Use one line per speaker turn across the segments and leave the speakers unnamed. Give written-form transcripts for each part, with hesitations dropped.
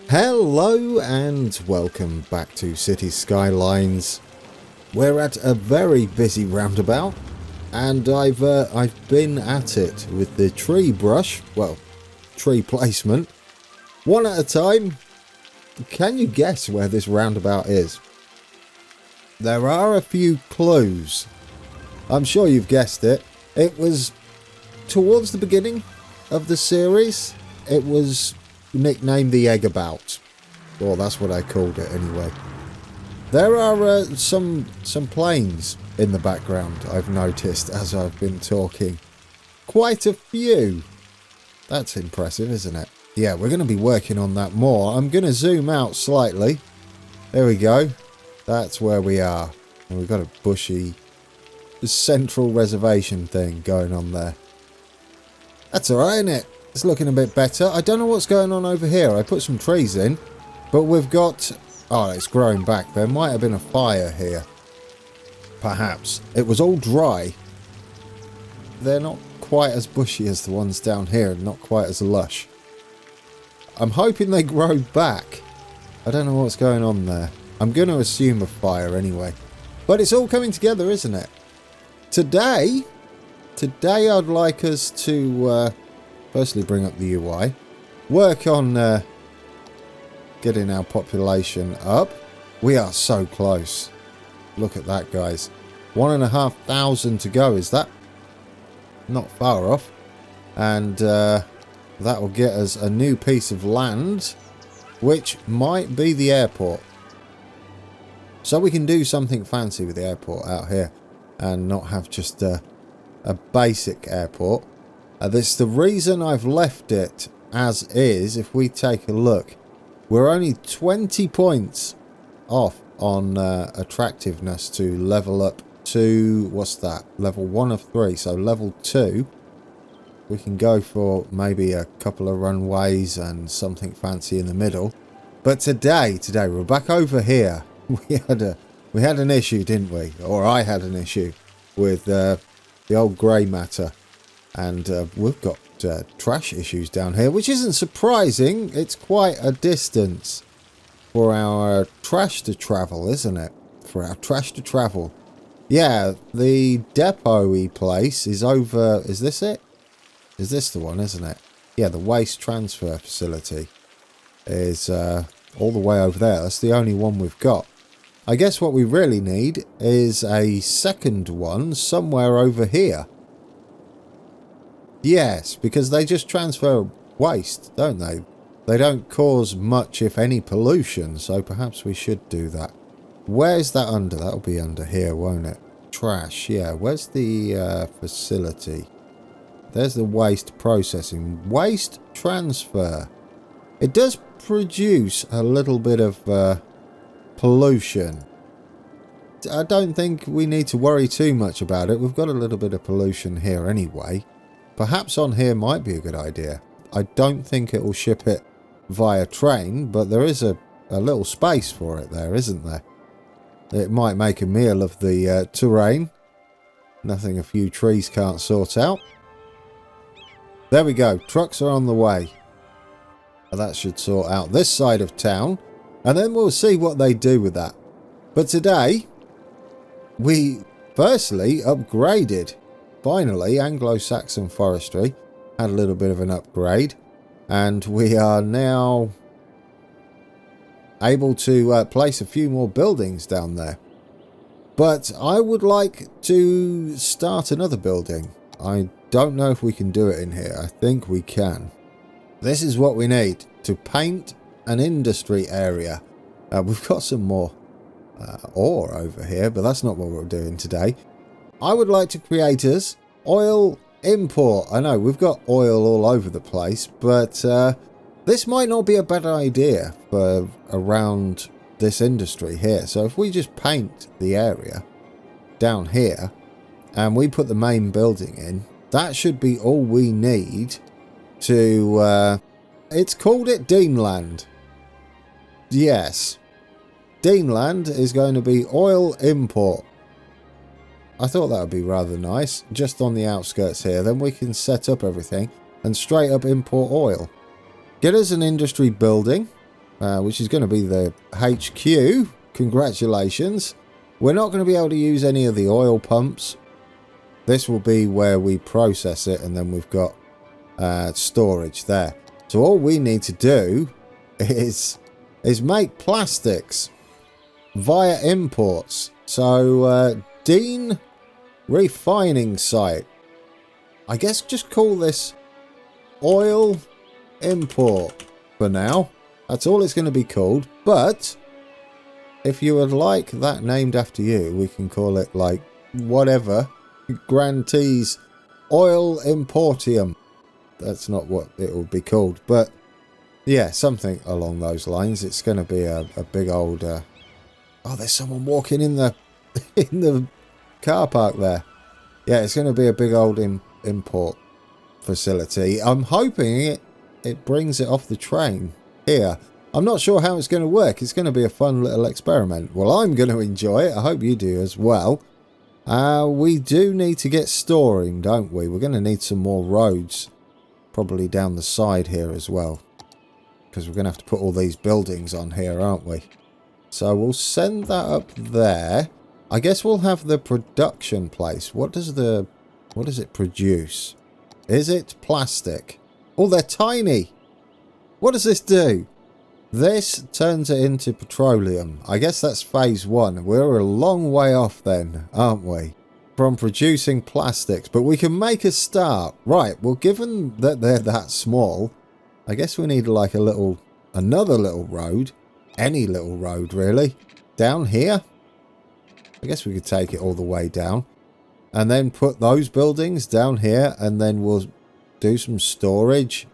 Hello and welcome back to City Skylines. We're at a very busy roundabout and I've been at it with the tree brush, well, tree placement, one at a time. Can you guess where this roundabout is? There are a few clues. I'm sure you've guessed it. It was towards the beginning of the series. It was nicknamed the Eggabout. Well, that's what I called it anyway. There are some planes in the background, I've noticed as I've been talking. Quite a few. That's impressive, isn't it? Yeah, we're going to be working on that more. I'm going to zoom out slightly. There we go. That's where we are. And we've got a bushy central reservation thing going on there. That's alright, isn't it? It's looking a bit better. I don't know what's going on over here. I put some trees in, but we've got... Oh, it's growing back. There might have been a fire here. Perhaps. It was all dry. They're not quite as bushy as the ones down here and not quite as lush. I'm hoping they grow back. I don't know what's going on there. I'm going to assume a fire anyway. But it's all coming together, isn't it? Today I'd like us to... firstly, bring up the UI. Work on getting our population up. We are so close. Look at that, guys. 1,500 to go. Is that not far off? And that will get us a new piece of land, which might be the airport. So we can do something fancy with the airport out here and not have just a basic airport. This is the reason I've left it as is. If we take a look, we're only 20 points off on attractiveness to level up to, what's that, level 1 of 3. So level 2, we can go for maybe a couple of runways and something fancy in the middle. But today we're back over here. We had an issue, didn't we? Or I had an issue with the old grey matter. And we've got trash issues down here, which isn't surprising. It's quite a distance for our trash to travel, isn't it? For our trash to travel. Yeah, the depot-y place is over... Is this it? Is this the one, isn't it? Yeah, the waste transfer facility is all the way over there. That's the only one we've got. I guess what we really need is a second one somewhere over here. Yes, because they just transfer waste, don't they? They don't cause much, if any, pollution, so perhaps we should do that. Where's that under? That'll be under here, won't it? Trash, yeah. Where's the facility? There's the waste processing. Waste transfer. It does produce a little bit of pollution. I don't think we need to worry too much about it. We've got a little bit of pollution here anyway. Perhaps on here might be a good idea. I don't think it will ship it via train, but there is a little space for it there, isn't there? It might make a meal of the terrain. Nothing a few trees can't sort out. There we go. Trucks are on the way. That should sort out this side of town. And then we'll see what they do with that. But today, we firstly upgraded. Finally, Anglo-Saxon forestry had a little bit of an upgrade, and we are now able to place a few more buildings down there. But I would like to start another building. I don't know if we can do it in here. I think we can. This is what we need to paint an industry area. We've got some more ore over here, but that's not what we're doing today. I would like to create us oil import. I know we've got oil all over the place, but this might not be a bad idea for around this industry here. So if we just paint the area down here and we put the main building in, that should be all we need to... it's called it Deanland. Yes. Deanland is going to be oil import. I thought that would be rather nice, just on the outskirts here. Then we can set up everything and straight up import oil. Get us an industry building. which is going to be the HQ. Congratulations. We're not going to be able to use any of the oil pumps. This will be where we process it, and then we've got storage there. So all we need to do is make plastics via imports. So Dean Refining Site. I guess just call this oil import for now. That's all it's going to be called. But if you would like that named after you, we can call it like whatever. Grantees Oil Importium. That's not what it will be called, but yeah, something along those lines. It's going to be a big old oh, there's someone walking in the in the car park there. Yeah, it's going to be a big old import facility. I'm hoping it brings it off the train here. I'm not sure how it's going to work. It's going to be a fun little experiment. Well, I'm going to enjoy it. I hope you do as well. We do need to get storing, don't we? We're going to need some more roads, probably down the side here as well, because we're going to have to put all these buildings on here, aren't we? So we'll send that up there. I guess we'll have the production place. What does it produce? Is it plastic? Oh, they're tiny. What does this do? This turns it into petroleum. I guess that's phase 1. We're a long way off then, aren't we? From producing plastics. But we can make a start. Right, well, given that they're that small, I guess we need like another little road. Any little road, really. Down here. I guess we could take it all the way down. And then put those buildings down here. And then we'll do some storage.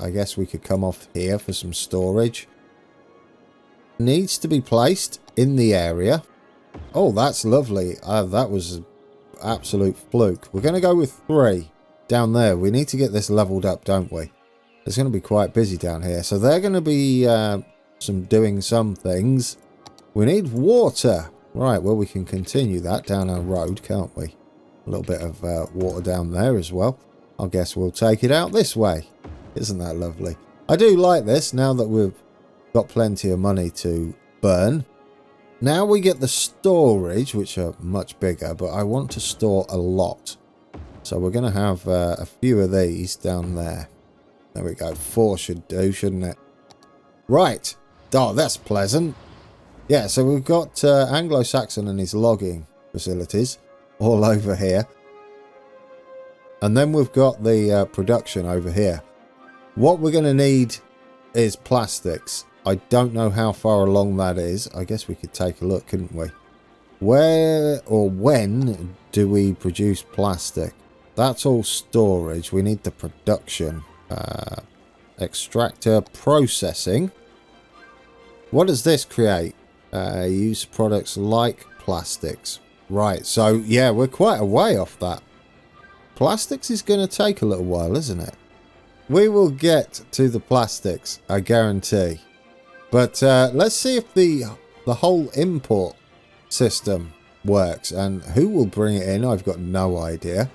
I guess we could come off here for some storage. Needs to be placed in the area. Oh, that's lovely. That was an absolute fluke. We're going to go with 3 down there. We need to get this leveled up, don't we? It's going to be quite busy down here. So they're going to be doing some things. We need water. Right, well, we can continue that down our road, can't we? A little bit of water down there as well. I guess we'll take it out this way. Isn't that lovely? I do like this now that we've got plenty of money to burn. Now we get the storage, which are much bigger, but I want to store a lot. So we're going to have a few of these down there. There we go. 4 should do, shouldn't it? Right. Oh, that's pleasant. Yeah, so we've got Anglo-Saxon and his logging facilities all over here. And then we've got the production over here. What we're going to need is plastics. I don't know how far along that is. I guess we could take a look, couldn't we? Where or when do we produce plastic? That's all storage. We need the production. Extractor processing. What does this create? Use products like plastics. Right, so yeah, we're quite a way off that. Plastics is going to take a little while, isn't it? We will get to the plastics, I guarantee. But let's see if the whole import system works. And who will bring it in? I've got no idea.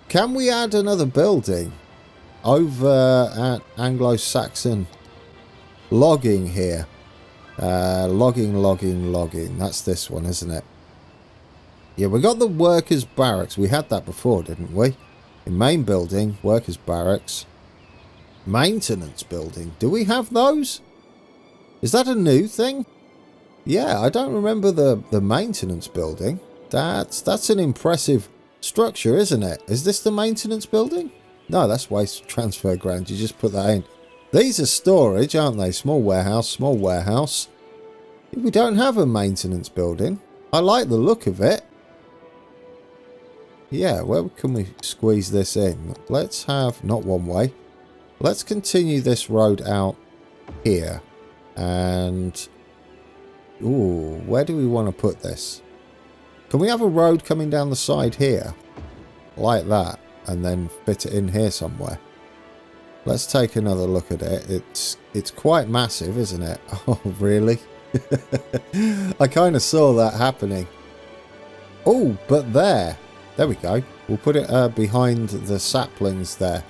Can we add another building over at Anglo-Saxon logging here? Logging. That's this one, isn't it? Yeah, we got the workers' barracks. We had that before, didn't we? In main building, workers' barracks. Maintenance building. Do we have those? Is that a new thing? Yeah, I don't remember the maintenance building. That's an impressive structure, isn't it? Is this the maintenance building? No, that's waste transfer ground. You just put that in. These are storage, aren't they? Small warehouse, small warehouse. We don't have a maintenance building. I like the look of it. Yeah, where can we squeeze this in? Let's have, not one way. Let's continue this road out here. And, ooh, where do we want to put this? Can we have a road coming down the side here? Like that. And then fit it in here somewhere. Let's take another look at it. It's quite massive, isn't it? Oh, really? I kind of saw that happening. Oh, but there we go. We'll put it behind the saplings there.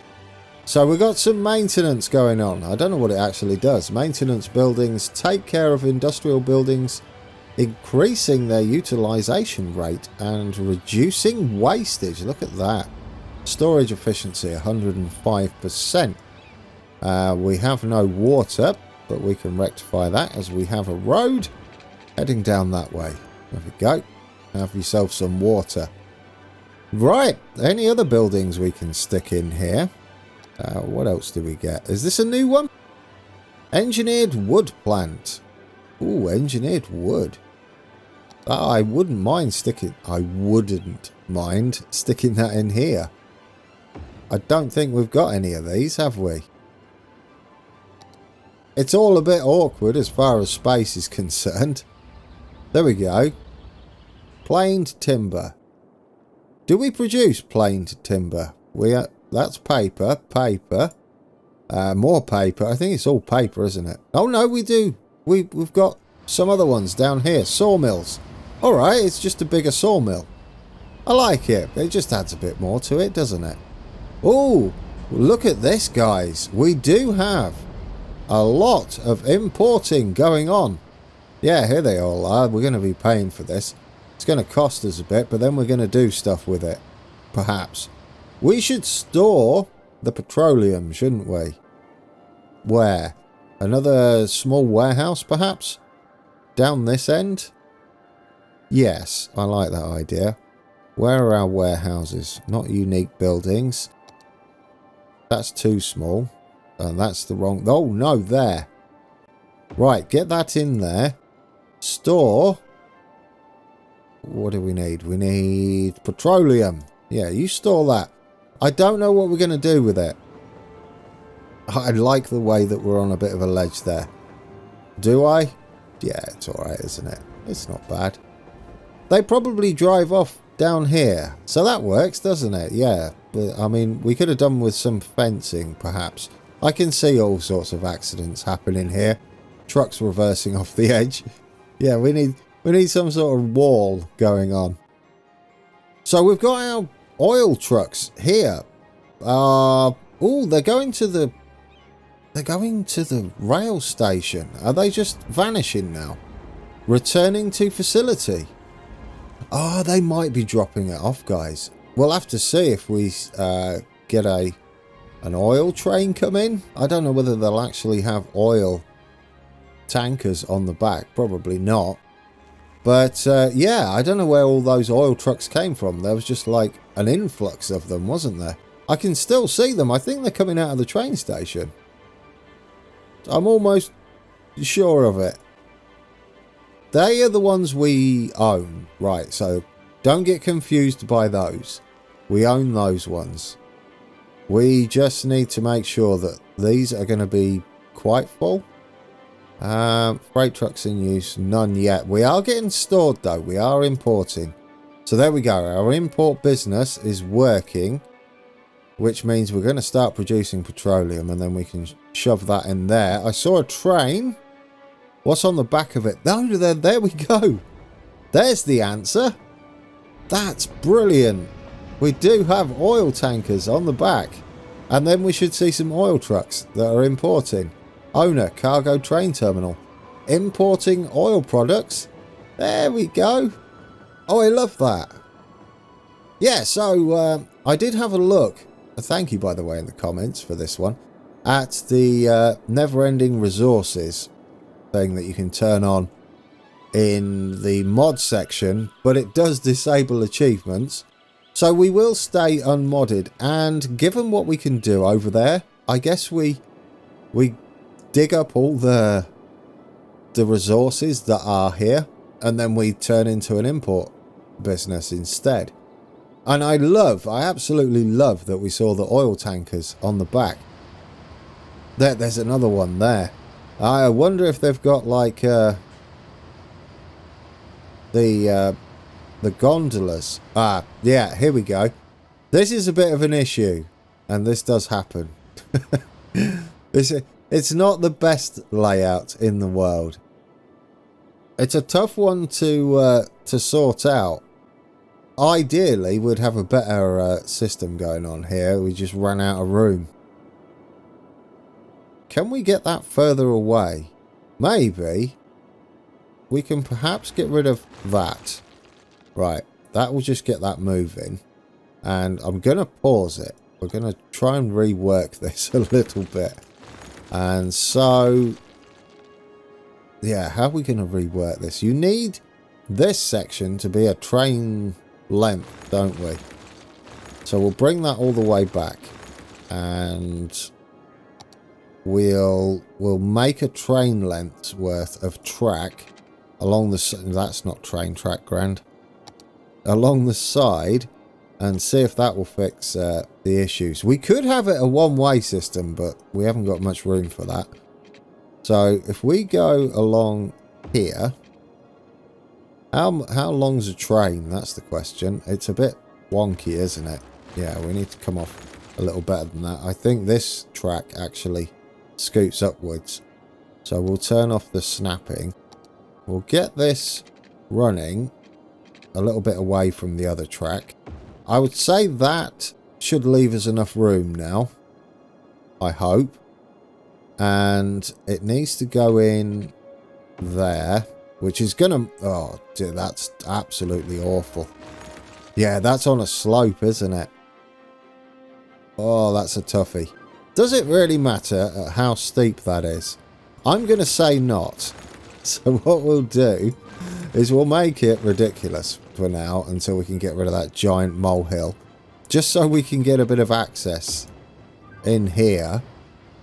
So we've got some maintenance going on. I don't know what it actually does. Maintenance buildings take care of industrial buildings, increasing their utilization rate and reducing wastage. Look at that. Storage efficiency 105%. We have no water, but we can rectify that as we have a road heading down that way. There we go. Have yourself some water. Right, any other buildings we can stick in here? What else do we get? Is this a new one? Engineered wood plant. Ooh, engineered wood. I wouldn't mind sticking that in here. I don't think we've got any of these, have we? It's all a bit awkward as far as space is concerned. There we go. Planed timber. Do we produce planed timber? That's paper. Paper. More paper. I think it's all paper, isn't it? Oh no, we do. We've got some other ones down here. Sawmills. Alright, it's just a bigger sawmill. I like it. It just adds a bit more to it, doesn't it? Oh, look at this, guys. We do have a lot of importing going on. Yeah, here they all are. We're going to be paying for this. It's going to cost us a bit, but then we're going to do stuff with it. Perhaps. We should store the petroleum, shouldn't we? Where? Another small warehouse, perhaps? Down this end? Yes, I like that idea. Where are our warehouses? Not unique buildings. That's too small. And that's the wrong... Oh, no, there. Right, get that in there. Store. What do we need? We need petroleum. Yeah, you store that. I don't know what we're going to do with it. I like the way that we're on a bit of a ledge there. Do I? Yeah, it's alright, isn't it? It's not bad. They probably drive off down here. So that works, doesn't it? Yeah. But, I mean, we could have done with some fencing, perhaps. I can see all sorts of accidents happening here. Trucks reversing off the edge. Yeah, we need some sort of wall going on. So we've got our oil trucks here. Oh, they're going to the rail station. Are they just vanishing now? Returning to facility. Oh, they might be dropping it off, guys. We'll have to see if we get an oil train come in. I don't know whether they'll actually have oil tankers on the back. Probably not. But, yeah, I don't know where all those oil trucks came from. There was just like an influx of them, wasn't there? I can still see them. I think they're coming out of the train station. I'm almost sure of it. They are the ones we own. Right, so don't get confused by those. We own those ones. We just need to make sure that these are going to be quite full. Freight trucks in use, none yet. We are getting stored though. We are importing. So there we go. Our import business is working, which means we're going to start producing petroleum and then we can shove that in there. I saw a train. What's on the back of it? Oh, there we go. There's the answer. That's brilliant. We do have oil tankers on the back. And then we should see some oil trucks that are importing. Owner, cargo train terminal. Importing oil products. There we go. Oh, I love that. Yeah, so I did have a look. Thank you, by the way, in the comments for this one. At the never-ending resources thing that you can turn on in the mod section. But it does disable achievements. So we will stay unmodded. And given what we can do over there, I guess we dig up all the resources that are here and then we turn into an import business instead. And I absolutely love that we saw the oil tankers on the back. There's another one there. I wonder if they've got like the gondolas. Ah, yeah, here we go. This is a bit of an issue, and this does happen. It's not the best layout in the world. It's a tough one to sort out. Ideally, we'd have a better system going on here. We just ran out of room. can we get that further away? Maybe we can perhaps get rid of that. Right, that will just get that moving. And I'm going to pause it. We're going to try and rework this a little bit. And so, yeah, how are we going to rework this? You need this section to be a train length, don't we? So we'll bring that all the way back. And we'll make a train length's worth of track along the... That's not train track, Grand. Along the side, and see if that will fix the issues. We could have it a one-way system, but we haven't got much room for that. So if we go along here, how long's a train? That's the question. It's a bit wonky, isn't it? Yeah, we need to come off a little better than that. I think this track actually scoots upwards. So we'll turn off the snapping. We'll get this running a little bit away from the other track. I would say that should leave us enough room now. I hope. And it needs to go in there, which is going to... Oh, dear, that's absolutely awful. Yeah, that's on a slope, isn't it? Oh, that's a toughie. Does it really matter how steep that is? I'm going to say not. So what we'll do is we'll make it ridiculous for now until we can get rid of that giant molehill. Just so we can get a bit of access in here.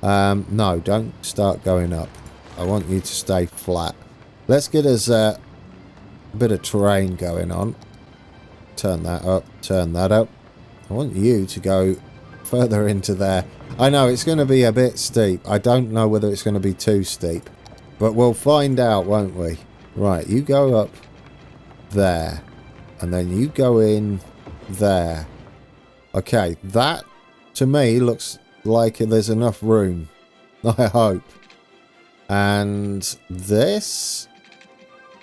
No, don't start going up. I want you to stay flat. Let's get us a bit of terrain going on. Turn that up, turn that up. I want you to go further into there. I know it's going to be a bit steep. I don't know whether it's going to be too steep. But we'll find out, won't we? Right, you go up there. And then you go in there. Okay, that to me looks like there's enough room. I hope. And this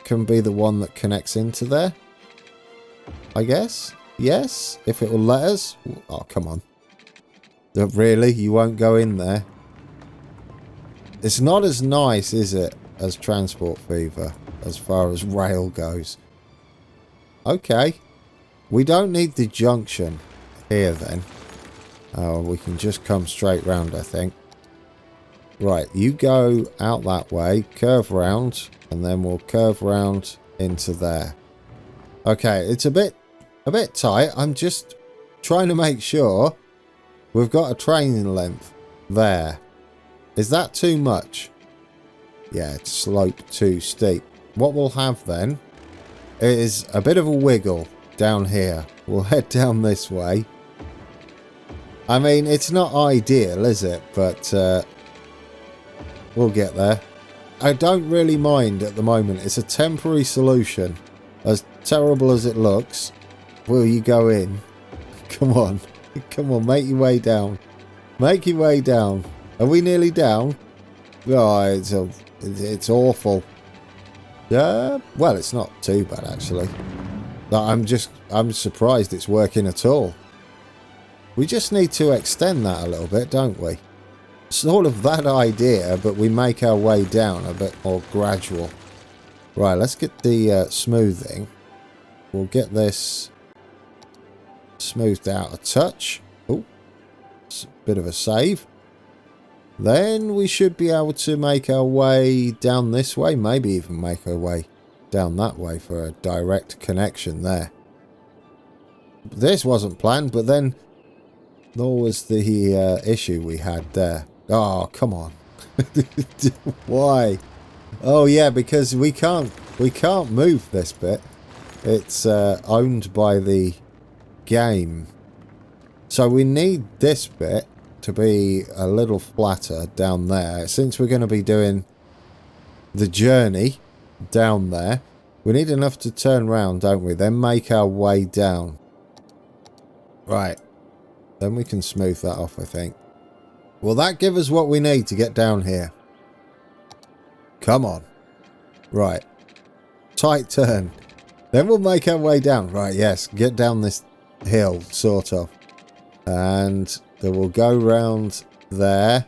can be the one that connects into there. I guess. Yes, if it will let us. Oh, come on. Really? You won't go in there? It's not as nice, is it, as Transport Fever, as far as rail goes. Okay. We don't need the junction here, then. Oh, we can just come straight round, I think. Right, you go out that way, curve round, and then we'll curve round into there. Okay, it's a bit tight. I'm just trying to make sure we've got a train length there. Is that too much? Yeah, it's slope too steep. What we'll have then is a bit of a wiggle down here. We'll head down this way. I mean, it's not ideal, is it? But we'll get there. I don't really mind at the moment. It's a temporary solution. As terrible as it looks. Will you go in? Come on. Come on, make your way down. Make your way down. Are we nearly down? Oh, it's awful. Yeah, well, it's not too bad, actually. I'm surprised it's working at all. We just need to extend that a little bit, don't we? Sort of that idea, but we make our way down a bit more gradual. Right, let's get the smoothing. We'll get this smoothed out a touch. Oh, it's a bit of a save. Then we should be able to make our way down this way. Maybe even make our way down that way for a direct connection there. This wasn't planned, but then nor was the issue we had there. Oh, come on. Why? Oh, yeah, because we can't move this bit. It's owned by the game. So we need this bit to be a little flatter down there. Since we're going to be doing the journey down there, we need enough to turn round, don't we? Then make our way down. Right. Then we can smooth that off, I think. Will that give us what we need to get down here? Come on. Right. Tight turn. Then we'll make our way down. Right, yes. Get down this hill, sort of. And then we'll go round there.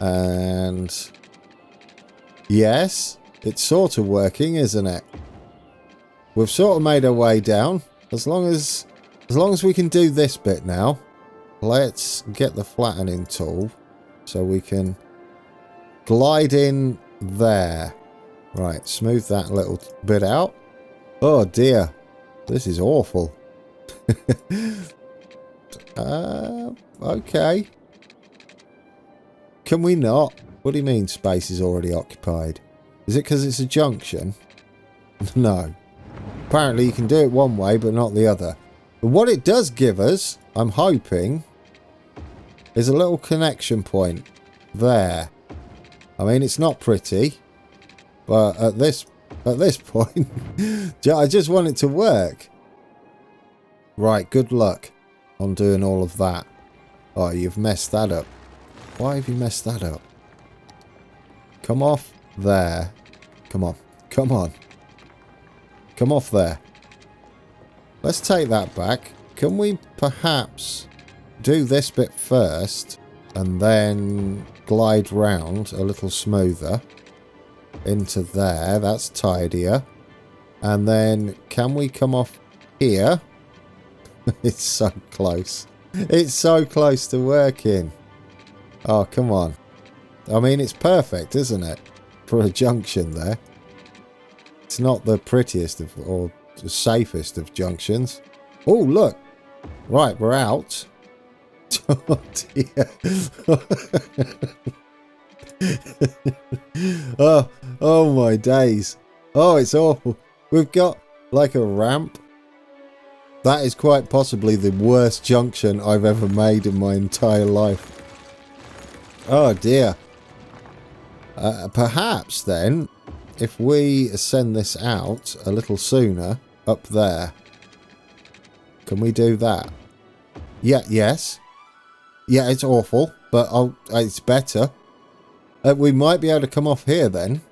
And yes, it's sort of working, isn't it? We've sort of made our way down. As long as we can do this bit now. Let's get the flattening tool so we can glide in there. Right, smooth that little bit out. Oh dear, this is awful. Okay. Can we not? What do you mean space is already occupied? Is it because it's a junction? No. Apparently you can do it one way but not the other. But what it does give us, I'm hoping, is a little connection point there. I mean, it's not pretty, but at this point, I just want it to work. Right, good luck on doing all of that. Oh, you've messed that up. Why have you messed that up? Come off there. Come on. Come on. Come off there. Let's take that back. Can we perhaps do this bit first and then glide round a little smoother into there? That's tidier. And then can we come off here? It's so close. It's so close to working. Oh, come on. I mean, it's perfect, isn't it? For a junction there. It's not the prettiest of, or the safest of junctions. Oh, look. Right, we're out. Oh, dear. Oh, my days. Oh, it's awful. We've got like a ramp. That is quite possibly the worst junction I've ever made in my entire life. Oh dear. Perhaps then, if we send this out a little sooner up there, can we do that? Yeah, yes. Yeah, it's awful, but it's better. We might be able to come off here then,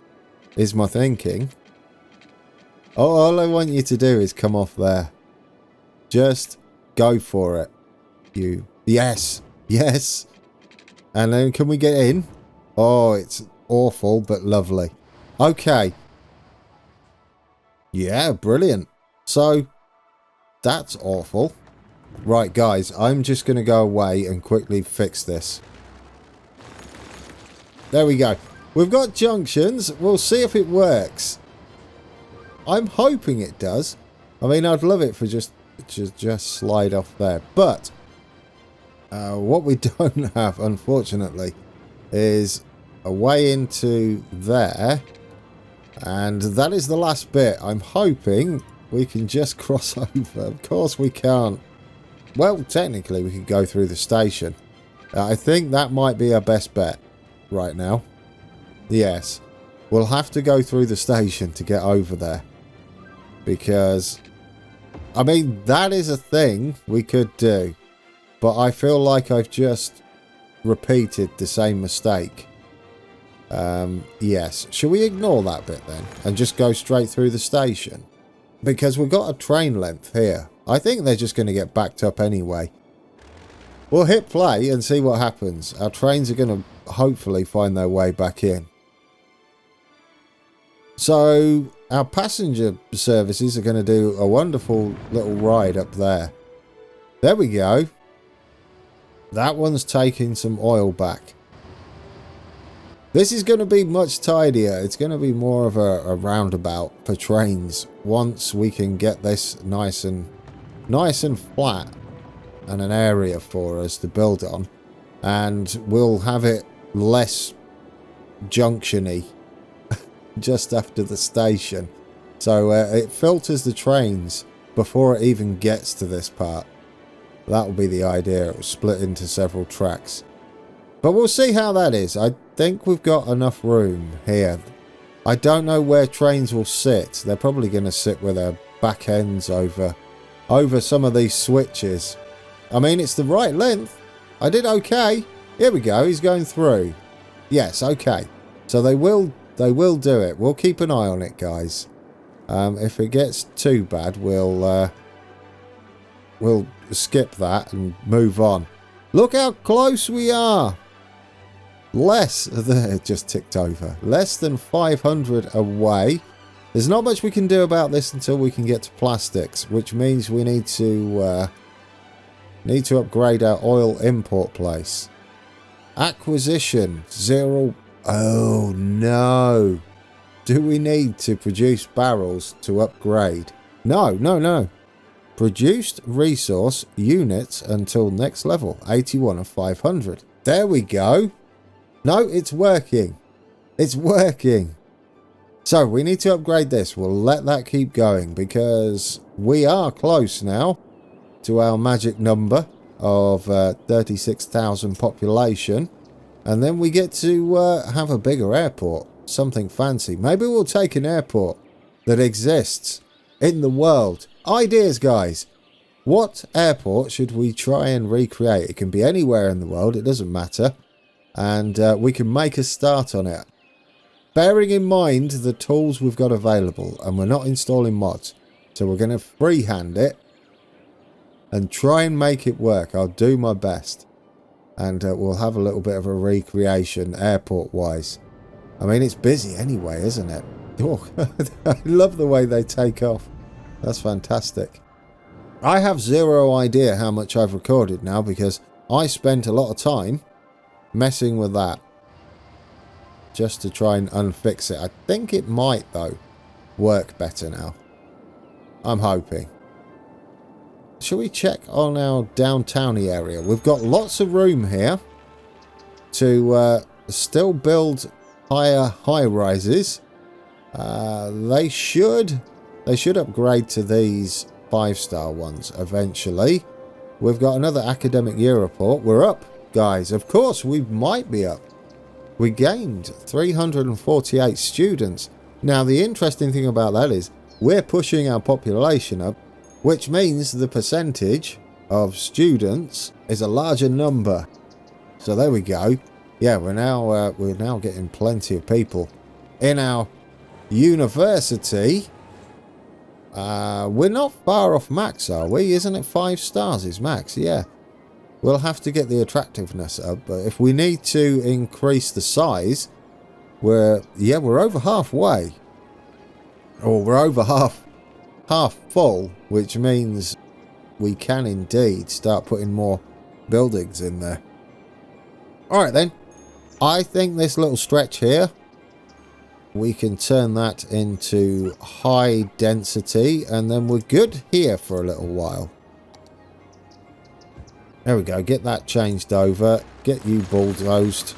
is my thinking. Oh, all I want you to do is come off there. Just go for it. You. Yes. Yes. And then can we get in? Oh, it's awful, but lovely. Okay. Yeah, brilliant. So, that's awful. Right, guys, I'm just going to go away and quickly fix this. There we go. We've got junctions. We'll see if it works. I'm hoping it does. I mean, I'd love it for just slide off there. But what we don't have, unfortunately, is a way into there. And that is the last bit. I'm hoping we can just cross over. Of course we can't. Well, technically we could go through the station. I think that might be our best bet right now. Yes. We'll have to go through the station to get over there. Because, I mean, that is a thing we could do. But I feel like I've just repeated the same mistake. Yes. Should we ignore that bit then? And just go straight through the station? Because we've got a train length here. I think they're just going to get backed up anyway. We'll hit play and see what happens. Our trains are going to hopefully find their way back in. So, our passenger services are going to do a wonderful little ride up there. There we go. That one's taking some oil back. This is going to be much tidier. It's going to be more of a roundabout for trains once we can get this nice and flat and an area for us to build on, and we'll have it less junction-y just after the station, so it filters the trains before it even gets to this part. That will be the idea. It will split into several tracks, but we'll see how that is. I think we've got enough room here. I don't know where trains will sit. They're probably going to sit with their back ends over some of these switches. I mean, it's the right length. I did okay. Here we go. He's going through. Yes, okay. So they will do it. We'll keep an eye on it, guys. If it gets too bad, we'll skip that and move on. Look how close we are. It just ticked over. Less than 500 away. There's not much we can do about this until we can get to plastics, which means we need to upgrade our oil import place. Acquisition 0. Oh no. Do we need to produce barrels to upgrade? No. Produced resource units until next level. 81 of 500. There we go. No, it's working. It's working. So we need to upgrade this. We'll let that keep going because we are close now to our magic number of 36,000 population. And then we get to have a bigger airport. Something fancy. Maybe we'll take an airport that exists in the world. Ideas, guys. What airport should we try and recreate? It can be anywhere in the world. It doesn't matter. And we can make a start on it. Bearing in mind the tools we've got available. And we're not installing mods. So we're going to freehand it. And try and make it work. I'll do my best. And we'll have a little bit of a recreation airport-wise. I mean, it's busy anyway, isn't it? Oh, I love the way they take off. That's fantastic. I have zero idea how much I've recorded now because I spent a lot of time messing with that just to try and unfix it. I think it might, though, work better now. I'm hoping. Shall we check on our downtowny area? We've got lots of room here to still build higher high-rises. They should upgrade to these 5-star ones eventually. We've got another academic year report. We're up, guys. Of course, we might be up. We gained 348 students. Now, the interesting thing about that is we're pushing our population up, which means the percentage of students is a larger number. So there we go. Yeah, we're now getting plenty of people in our university. We're not far off max, are we? Isn't it 5 stars is max? Yeah. We'll have to get the attractiveness up, but if we need to increase the size, we're over halfway. Or we're over half full, which means we can indeed start putting more buildings in there. Alright then. I think this little stretch here, we can turn that into high density, and then we're good here for a little while. There we go. Get that changed over. Get you bulldozed.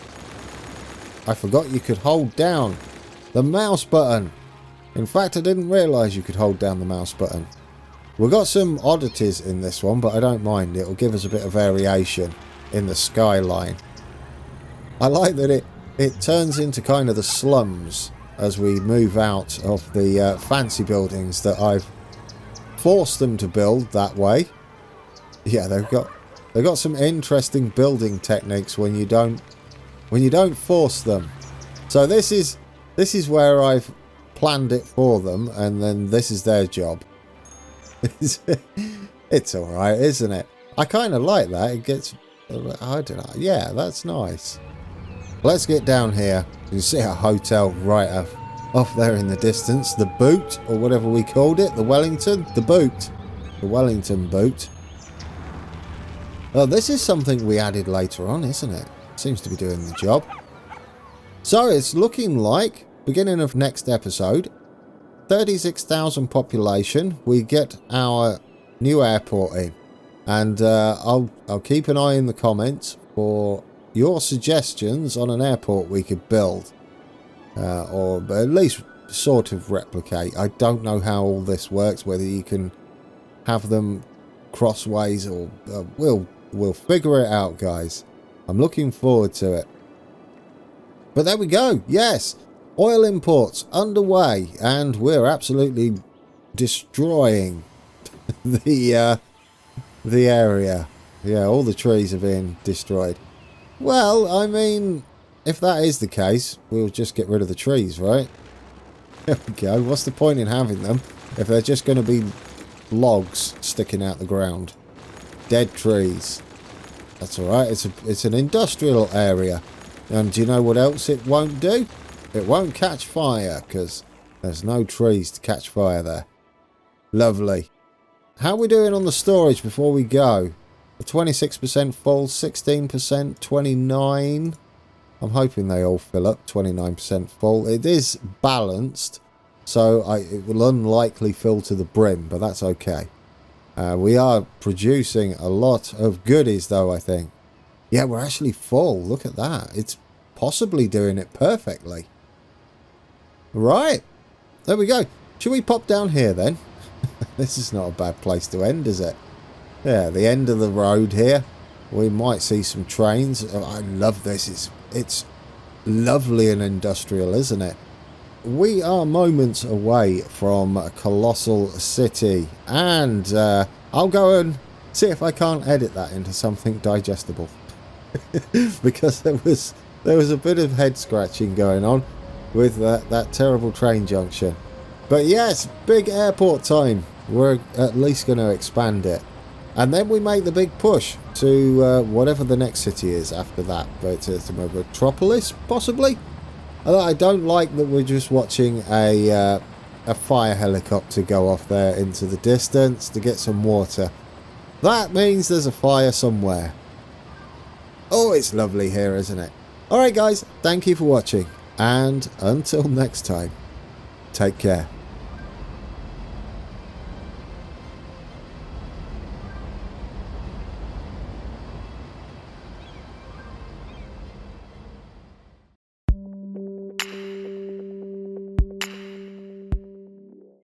I forgot you could hold down the mouse button. In fact, I didn't realise you could hold down the mouse button. We've got some oddities in this one, but I don't mind. It'll give us a bit of variation in the skyline. I like that it turns into kind of the slums as we move out of the fancy buildings that I've forced them to build that way. Yeah, they've got some interesting building techniques when you don't force them. So this is where I've planned it for them, and then this is their job. It's all right, isn't it? I kind of like that. It gets, I don't know. Yeah, that's nice. Let's get down here. You can see our hotel right off there in the distance. The Boot, or whatever we called it. The Wellington? The Boot. The Wellington Boot. Oh, this is something we added later on, isn't it? Seems to be doing the job. So it's looking like, beginning of next episode, 36,000 population. We get our new airport in. And I'll keep an eye in the comments for your suggestions on an airport we could build, or at least sort of replicate. I don't know how all this works, whether you can have them crossways, or we'll figure it out, guys. I'm looking forward to it. But there we go. Yes, oil imports underway, and we're absolutely destroying the area. Yeah, all the trees are being destroyed. Well, I mean, if that is the case, we'll just get rid of the trees, right? There we go. What's the point in having them if they're just going to be logs sticking out the ground? Dead trees. That's all right. It's an industrial area. And do you know what else it won't do? It won't catch fire, because there's no trees to catch fire there. Lovely. How are we doing on the storage before we go? 26% full, 16%, 29%. I'm hoping they all fill up, 29% full. It is balanced, so it will unlikely fill to the brim, but that's okay. We are producing a lot of goodies, though, I think. Yeah, we're actually full. Look at that. It's possibly doing it perfectly. Right. There we go. Should we pop down here, then? This is not a bad place to end, is it? Yeah, the end of the road here. We might see some trains. Oh, I love this. It's lovely and industrial, isn't it? We are moments away from a colossal city. And I'll go and see if I can't edit that into something digestible. Because there was a bit of head scratching going on with that terrible train junction. But yes, big airport time. We're at least going to expand it. And then we make the big push to whatever the next city is after that. But it's a metropolis, possibly? I don't like that we're just watching a fire helicopter go off there into the distance to get some water. That means there's a fire somewhere. Oh, it's lovely here, isn't it? Alright guys, thank you for watching. And until next time, take care.